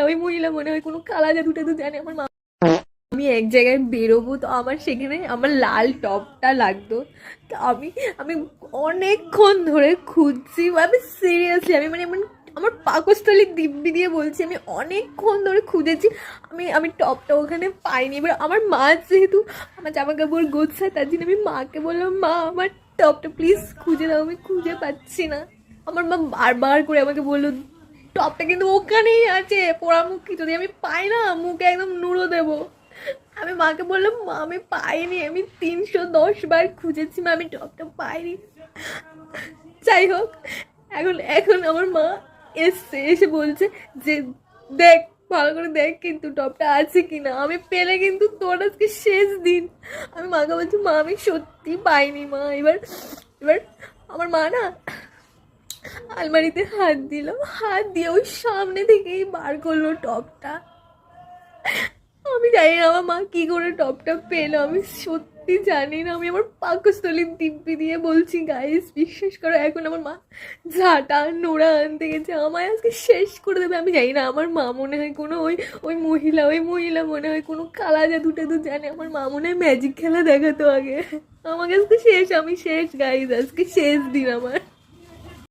ওই মহিলা মনে হয় কোনো কালা জাদু টাদু জানে। আমার মা, আমি এক জায়গায় বেরোবো তো আমার সেখানে আমার লাল টপটা লাগতো। তো আমি আমি অনেকক্ষণ ধরে খুঁজছি, আমি সিরিয়াসলি আমি মানে এমন আমার পাকস্থলী দিব্যি দিয়ে বলছি, আমি অনেকক্ষণ ধরে খুঁজেছি। আমি আমি টপটা ওখানে পাইনি। এবার আমার মা যেহেতু আমার জামা কাপড় গোছায়, তার জন্য আমি মাকে বললাম, মা আমার টপটা প্লিজ খুঁজে দাও, আমি খুঁজে পাচ্ছি না। আমার মা বারবার করে আমাকে বললো, টপটা কিন্তু ওখানেই আছে পোড়ামুখী, যদি আমি পাই না মুখে একদম নুড়ো দেবো। আমি মাকে বললাম, মা আমি পাইনি, আমি 310 বার খুঁজেছি মা, আমি টপটা পাইনি। যাই হোক, এখন এখন আমার মা এসছে, এসে বলছে যে দেখ, ভালো করে দেখ কিন্তু টপটা আছে কিনা, আমি পেলে কিন্তু তোর আজকে শেষ দিন। আমি মাকে বলছি, মা আমি সত্যি পাইনি মা। এবার এবার আমার মা না আলমারিতে হাত দিল, হাত দিয়ে ওই সামনে থেকেই বার করলো টপটা। আমি জানি না আমার মা কি করে টপটা পেলো, আমি সত্যি জানি না। আমি আমার পাকস্থলীর দিব্যি দিয়ে বলছি গাইস, বিশ্বাস করো এখন আমার মা ঝাঁটা নোড়া আনতে গেছে, আমায় আজকে শেষ করে দেবে। আমি জানি না আমার মা মনে হয় কোনো ওই মহিলা মনে হয় কোনো কালা জাদু টাদু জানে। আমার মা মনে হয় ম্যাজিক খেলা দেখাতো আগে। আমাকে আজকে শেষ, আমি শেষ গাইস, আজকে শেষ দিন আমার।